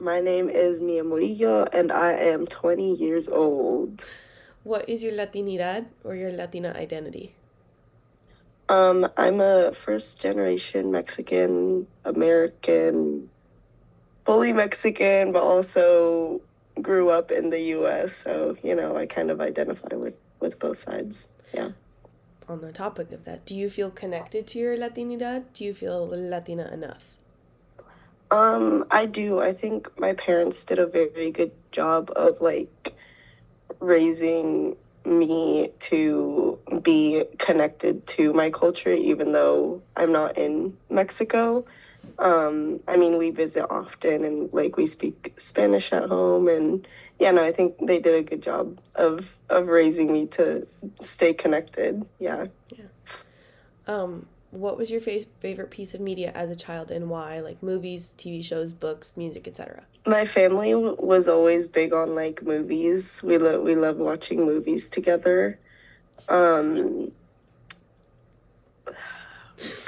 My name is Mia Murillo, and I am 20 years old. What is your Latinidad or your Latina identity? I'm a first generation Mexican American, fully Mexican, but also grew up in the US, so I kind of identify with both sides. Yeah. On the topic of that, do you feel connected to your Latinidad? Do you feel Latina enough? I do. I think my parents did a very good job of like raising me to be connected to my culture, even though I'm not in Mexico. I mean, we visit often and like we speak Spanish at home, and yeah, no, I think they did a good job of raising me to stay connected. Yeah. Yeah. What was your favorite piece of media as a child and why? Like movies, TV shows, books, music, etc. My family was always big on like movies. We love watching movies together. Um,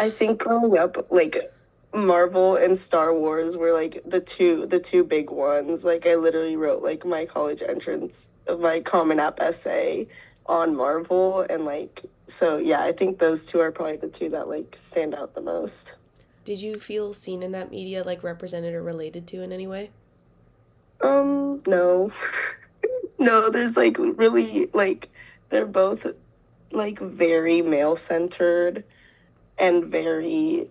I think growing up, like Marvel and Star Wars were like the two big ones. Like I literally wrote like my college entrance of my Common App essay on Marvel, and like so yeah, I think those two are probably the two that like stand out the most. Did you feel seen in that media, like represented or related to in any way? No. No, there's like really like they're both like very male centered and very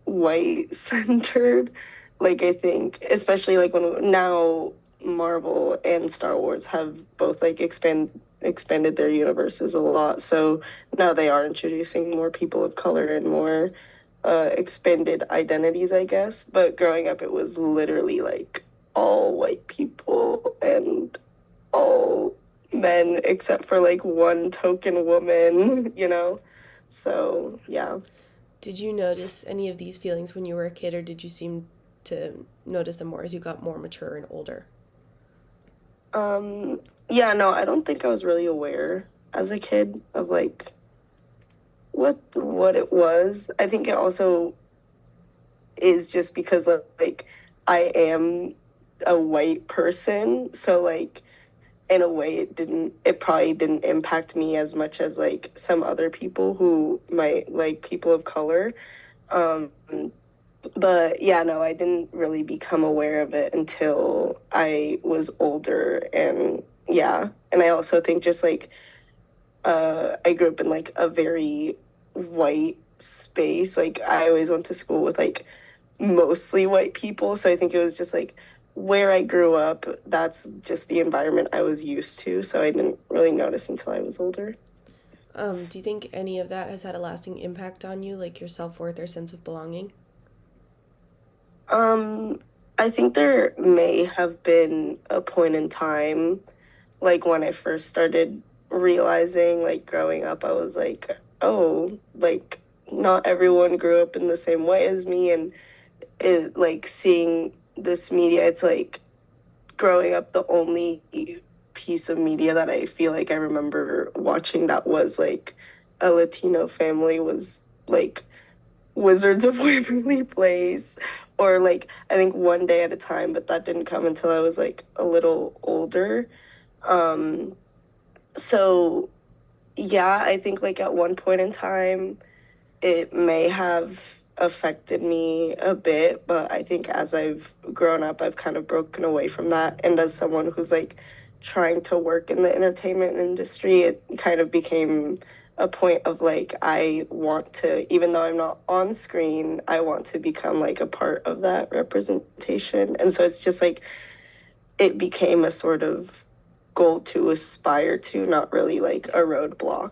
white centered. Like I think, especially like when now Marvel and Star Wars have both like expanded their universes a lot. So now they are introducing more people of color and more expanded identities, I guess. But growing up, it was literally like all white people and all men except for like one token woman. So yeah. Did you notice any of these feelings when you were a kid, or did you seem to notice them more as you got more mature and older? Um, yeah, no, I don't think I was really aware as a kid of like what it was. I think it also is just because of like I am a white person, so like in a way it probably didn't impact me as much as like some other people who might like people of color. Um, but yeah, no, I didn't really become aware of it until I was older, and yeah, and I also think just like I grew up in like a very white space. Like I always went to school with like mostly white people, so I think it was just like where I grew up, that's just the environment I was used to, so I didn't really notice until I was older. Do you think any of that has had a lasting impact on you, like your self worth or sense of belonging? Um, I think there may have been a point in time, like when I first started realizing, like growing up, I was like, oh, like not everyone grew up in the same way as me, and it like seeing this media, it's like growing up, the only piece of media that I feel like I remember watching that was like a Latino family was like Wizards of Waverly Place, or like I think One Day at a Time, but that didn't come until I was like a little older. Um, so yeah, I think like at one point in time it may have affected me a bit, but I think as I've grown up, I've kind of broken away from that. And as someone who's like trying to work in the entertainment industry, it kind of became a point of like, I want to, even though I'm not on screen, I want to become like a part of that representation. And so it's just like, it became a sort of goal to aspire to, not really like a roadblock.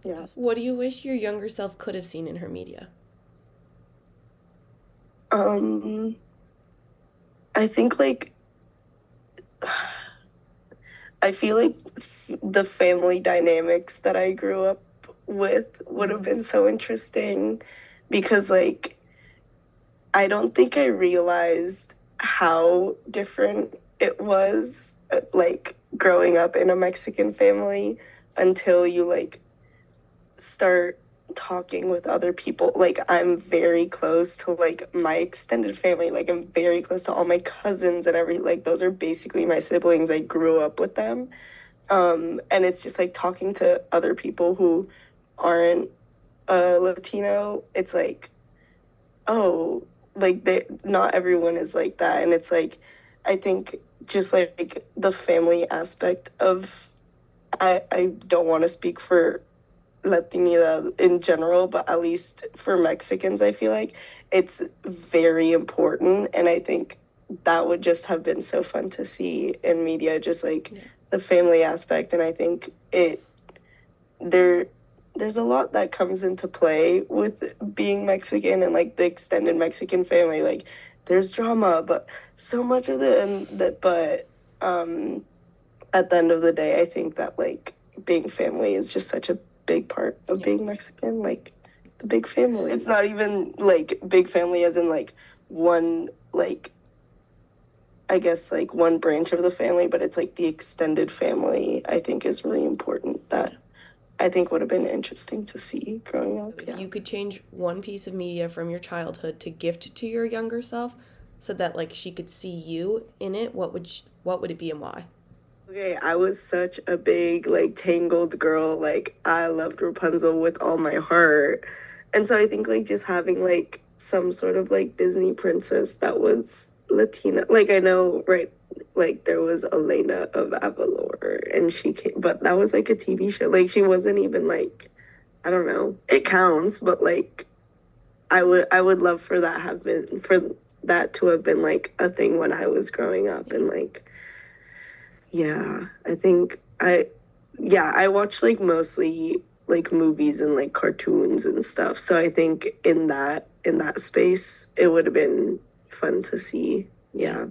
Yeah. Yes. What do you wish your younger self could have seen in her media? Um, I think like I feel like the family dynamics that I grew up with would have been so interesting because like I don't think I realized how different it was like growing up in a Mexican family until you like start talking with other people. Like I'm very close to like my extended family. Like I'm very close to all my cousins and every like those are basically my siblings. I grew up with them. And it's just like talking to other people who aren't Latino. It's like, oh, like they not everyone is like that. And it's like I think just like the family aspect of I don't want to speak for Latinidad in general, but at least for Mexicans, I feel like it's very important. And I think that would just have been so fun to see in media, just like Yeah. the family aspect. And I think there, there's a lot that comes into play with being Mexican and like the extended Mexican family. Like there's drama, but so much of it, and that, but, at the end of the day, I think that like being family is just such a big part of Yeah. being Mexican. Like the big family. It's not even like big family as in like one like I guess like one branch of the family, but it's like the extended family. I think is really important. That Yeah. I think would have been interesting to see growing up. If Yeah. you could change one piece of media from your childhood to gift to your younger self so that like she could see you in it, what would it be and why? Okay, I was such a big, like, Tangled girl. Like, I loved Rapunzel with all my heart. And so I think, like, just having, like, some sort of, like, Disney princess that was Latina. Like, I know, right, like, there was Elena of Avalor, and she came, but that was, like, a TV show. Like, she wasn't even, like, I don't know. It counts, but, like, I would love for that have been, for that to have been, like, a thing when I was growing up Yeah. and, like, yeah, yeah, I watch like mostly like movies and like cartoons and stuff. So I think in that space, it would have been fun to see. Yeah. Yeah.